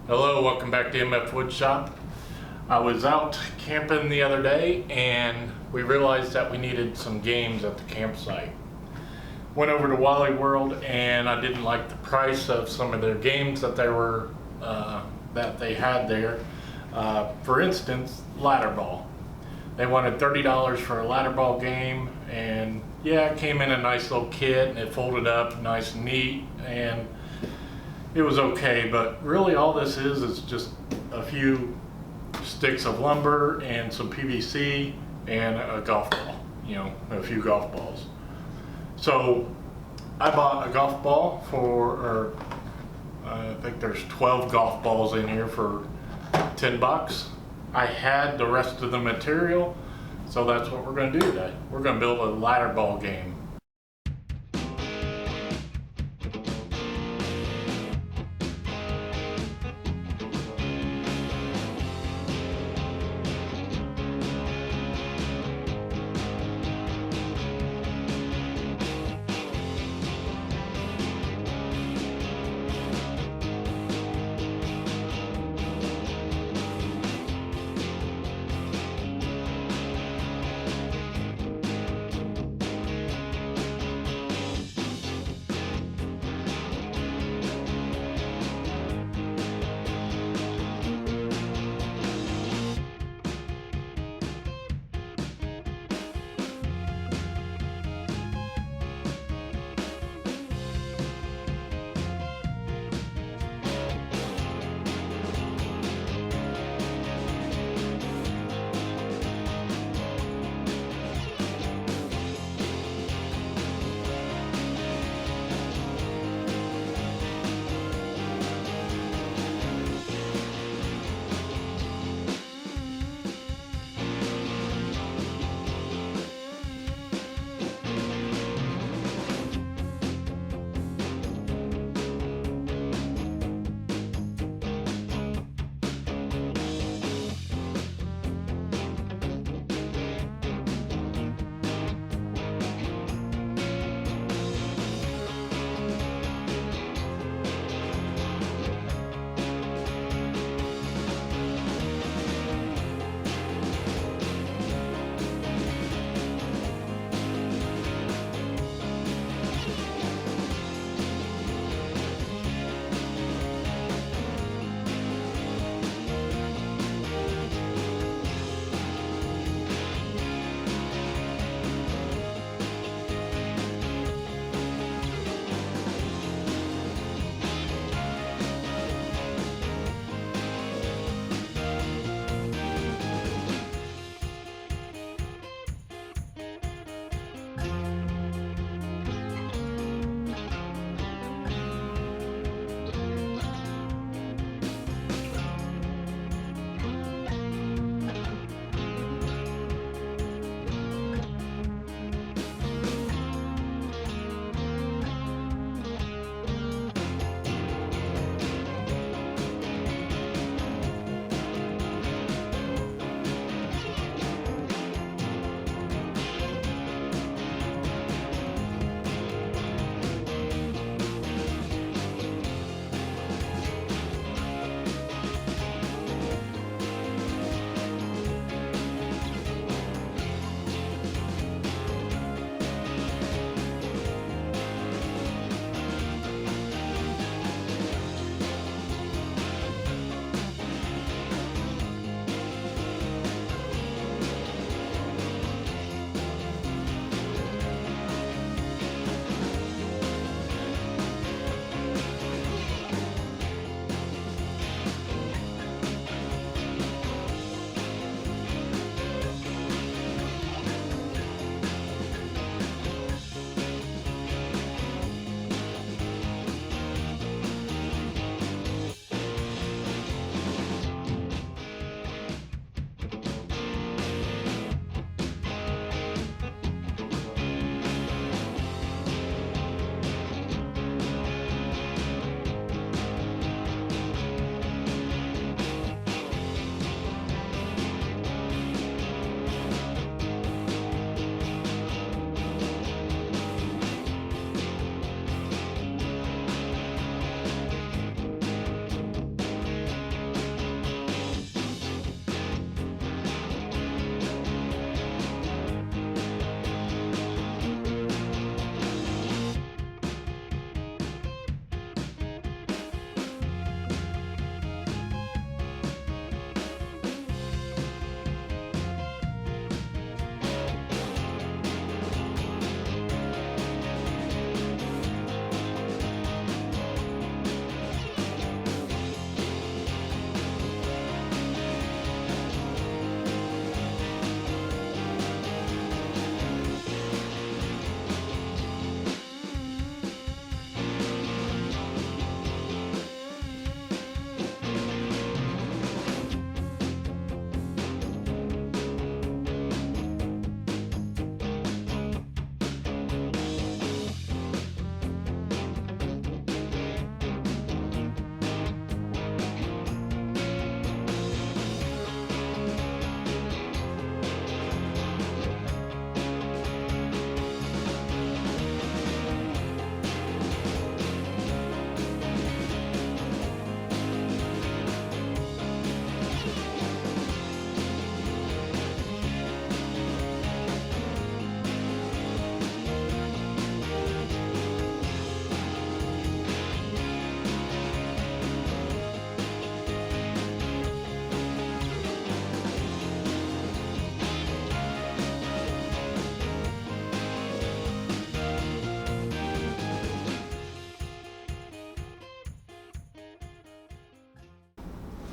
Hello, welcome back to MFWoodShop. I was out camping the other day and we realized that we needed some games at the campsite. Went over to Wally World and I didn't like the price of some of their games that they had there. For instance, ladder ball. They wanted $30 for a ladder ball game, and yeah, it came in a nice little kit and it folded up nice and neat, and it was okay, but really all this is just a few sticks of lumber and some PVC and a golf ball, a few golf balls. So I bought a golf ball I think there's 12 golf balls in here for $10. I had the rest of the material, so that's what we're going to do today. We're going to build a ladder ball game.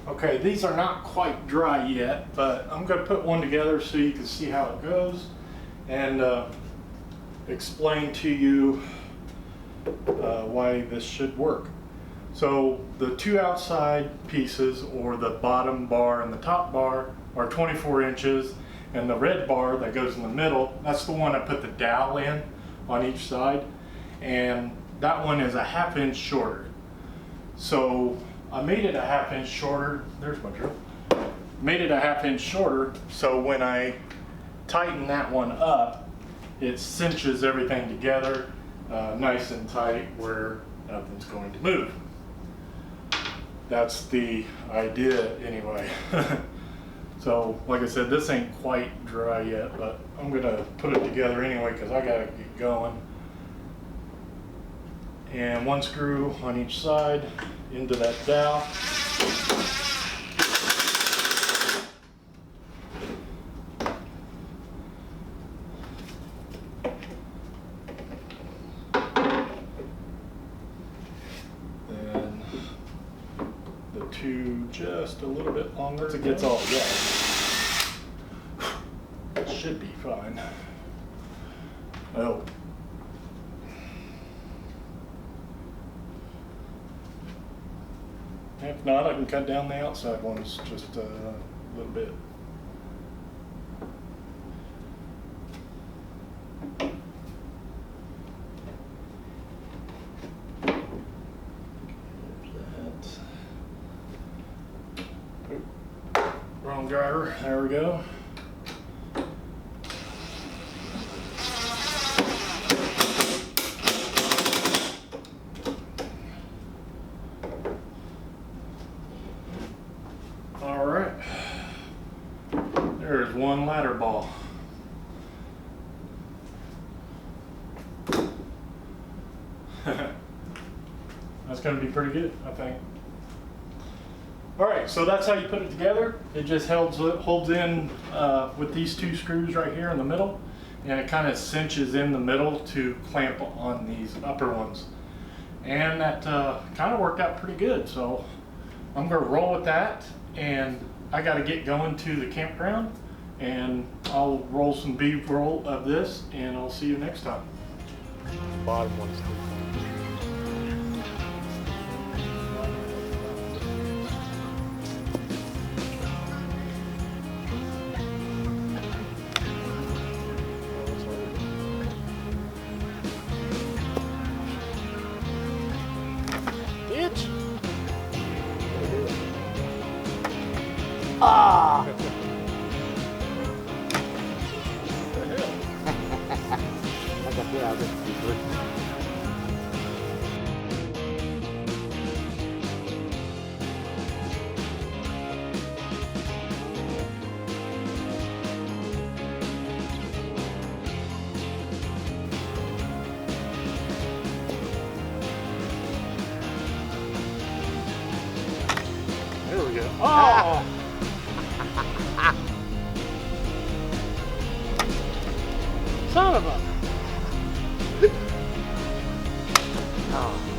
Okay, these are not quite dry yet, but I'm going to put one together so you can see how it goes and explain to you why this should work. So the two outside pieces, or the bottom bar and the top bar, are 24 inches, and the red bar that goes in the middle, that's the one I put the dowel in on each side, and that one is a 1/2 inch shorter. So I made it a 1/2 inch shorter. There's my drill. Made it a 1/2 inch shorter, so when I tighten that one up, it cinches everything together nice and tight where nothing's going to move. That's the idea anyway. So like I said, this ain't quite dry yet, but I'm gonna put it together anyway because I gotta get going. And one screw on each side into that dowel. Then the two just a little bit longer as it gets all wet. It should be fine. Oh. If not, I can cut down the outside ones just a little bit. There's that. Oop. Wrong driver. There we go. All right, there's one ladder ball. That's going to be pretty good, I think. All right, so that's how you put it together. It just holds in with these two screws right here in the middle, and it kind of cinches in the middle to clamp on these upper ones. And that kind of worked out pretty good, so I'm going to roll with that. And I got to get going to the campground, and I'll roll some B-roll of this, and I'll see you next time. Bottom one's bitch. Ah! There we go. Oh! Son of a... Oh.